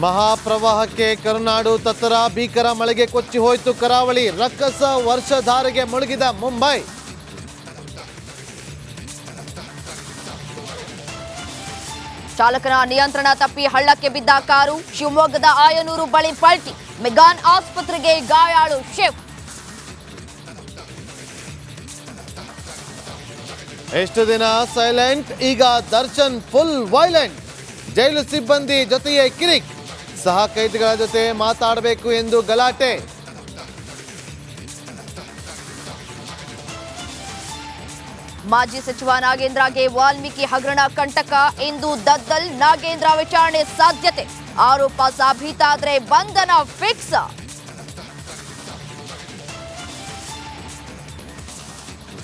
ಮಹಾಪ್ರವಾಹಕ್ಕೆ ಕರುನಾಡು ತತ್ತರ ಭೀಕರ ಮಳೆಗೆ ಕೊಚ್ಚಿ ಹೋಯಿತು ಕರಾವಳಿ ರಕ್ಕಸ ವರ್ಷಧಾರೆಗೆ ಮುಳುಗಿದ ಮುಂಬೈ ಚಾಲಕನ ನಿಯಂತ್ರಣ ತಪ್ಪಿ ಹಳ್ಳಕ್ಕೆ ಬಿದ್ದ ಕಾರು ಶಿವಮೊಗ್ಗದ ಆಯನೂರು ಬಳಿ ಪಲ್ಟಿ ಮೆಗಾನ್ ಆಸ್ಪತ್ರೆಗೆ ಗಾಯಾಳು ಶಿಫ್ಟ್ ಎಷ್ಟು ದಿನ ಸೈಲೆಂಟ್ ಈಗ ದರ್ಶನ್ ಫುಲ್ ವೈಲೆಂಟ್ ಜೈಲು ಸಿಬ್ಬಂದಿ ಜೊತೆಯೇ ಕಿರಿಕ್ ಸಹ ಕೈದಿಗಳ ಜೊತೆ ಮಾತಾಡಬೇಕು ಎಂದು ಗಲಾಟೆ ಮಾಜಿ ಸಚಿವ ನಾಗೇಂದ್ರಗೆ ವಾಲ್ಮೀಕಿ ಹಗರಣ ಕಂಟಕ ಇಂದು ದದ್ದಲ್ ನಾಗೇಂದ್ರ ವಿಚಾರಣೆ ಸಾಧ್ಯತೆ ಆರೋಪ ಸಾಬೀತಾದ್ರೆ ಬಂಧನ ಫಿಕ್ಸ್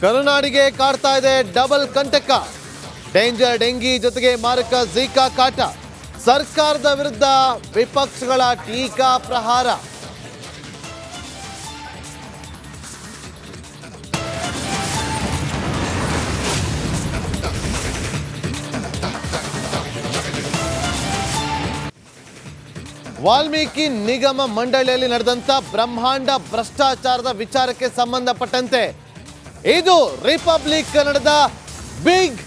ಕರುನಾಡಿಗೆ ಕಾಡ್ತಾ ಇದೆ ಡಬಲ್ ಕಂಟಕ ಡೇಂಜರ್ ಡೆಂಗಿ ಜೊತೆಗೆ ಮಾರಕ ಝೀಕಾ ಕಾಟ ಸರ್ಕಾರದ ವಿರುದ್ಧ ವಿಪಕ್ಷಗಳ ಟೀಕಾ ಪ್ರಹಾರ ವಾಲ್ಮೀಕಿ ನಿಗಮ ಮಂಡಳಿಯಲ್ಲಿ ನಡೆದಂತ ಬ್ರಹ್ಮಾಂಡ ಭ್ರಷ್ಟಾಚಾರದ ವಿಚಾರಕ್ಕೆ ಸಂಬಂಧಪಟ್ಟಂತೆ ಇದು ರಿಪಬ್ಲಿಕ್ ಕನ್ನಡದ ಬಿಗ್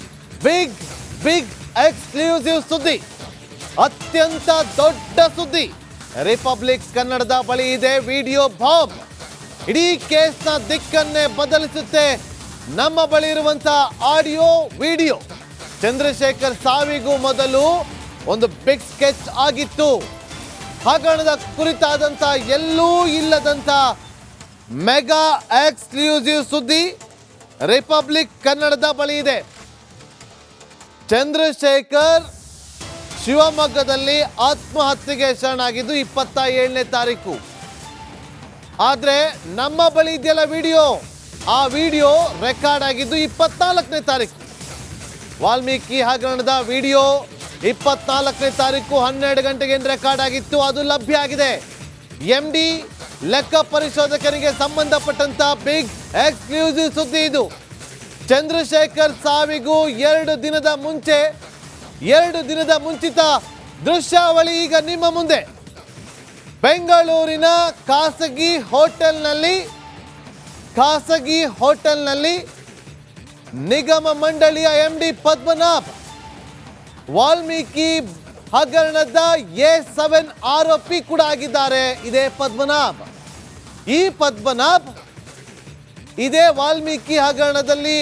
ಬಿಗ್ ಬಿಗ್ ಎಕ್ಸ್ಕ್ಲೂಸಿವ್ ಸುದ್ದಿ ಅತ್ಯಂತ ದೊಡ್ಡ ಸುದ್ದಿ ರಿಪಬ್ಲಿಕ್ ಕನ್ನಡದ ಬಳಿ ಇದೆ ವಿಡಿಯೋ ಬಾಂಬ್ ಇಡೀ ಕೇಸ್ನ ದಿಕ್ಕನ್ನೇ ಬದಲಿಸುತ್ತೆ ನಮ್ಮ ಬಳಿ ಇರುವಂತಹ ಆಡಿಯೋ ವಿಡಿಯೋ ಚಂದ್ರಶೇಖರ್ ಸಾವಿಗೂ ಮೊದಲು ಒಂದು ಬಿಗ್ ಸ್ಕೆಚ್ ಆಗಿತ್ತು ಹಗರಣದ ಕುರಿತಾದಂತ ಎಲ್ಲೂ ಇಲ್ಲದಂತ ಮೆಗಾ ಎಕ್ಸ್ಕ್ಲೂಸಿವ್ ಸುದ್ದಿ ರಿಪಬ್ಲಿಕ್ ಕನ್ನಡದ ಬಳಿ ಇದೆ ಚಂದ್ರಶೇಖರ್ ಶಿವಮೊಗ್ಗದಲ್ಲಿ ಆತ್ಮಹತ್ಯೆಗೆ ಶರಣಾಗಿದ್ದು 27ನೇ ತಾರೀಕು ಆದ್ರೆ ನಮ್ಮ ಬಳಿ ಇದೆಯಲ್ಲ ವಿಡಿಯೋ ಆ ವಿಡಿಯೋ ರೆಕಾರ್ಡ್ ಆಗಿದ್ದು 24ನೇ ತಾರೀಕು ವಾಲ್ಮೀಕಿ ಹಗರಣದ ವಿಡಿಯೋ 24ನೇ ತಾರೀಕು 12 ಗಂಟೆಗೆ ರೆಕಾರ್ಡ್ ಆಗಿತ್ತು ಅದು ಲಭ್ಯ ಆಗಿದೆ MD ಲೆಕ್ಕ ಪರಿಶೋಧಕರಿಗೆ ಸಂಬಂಧಪಟ್ಟಂತ ಬಿಗ್ ಎಕ್ಸ್ಕ್ಲೂಸಿವ್ ಸುದ್ದಿ ಇದು ಚಂದ್ರಶೇಖರ್ ಸಾವಿಗೂ 2 ದಿನದ ಮುಂಚಿತ ದೃಶ್ಯಾವಳಿ ಈಗ ನಿಮ್ಮ ಮುಂದೆ ಬೆಂಗಳೂರಿನ ಖಾಸಗಿ ಹೋಟೆಲ್ನಲ್ಲಿ ನಿಗಮ ಮಂಡಳಿಯ MD ಪದ್ಮನಾಭ್ ವಾಲ್ಮೀಕಿ ಹಗರಣದ A7 ಆರೋಪಿ ಕೂಡ ಆಗಿದ್ದಾರೆ ಇದೇ ಪದ್ಮನಾಭ್ ಈ ಪದ್ಮನಾಭ್ ಇದೇ ವಾಲ್ಮೀಕಿ ಹಗರಣದಲ್ಲಿ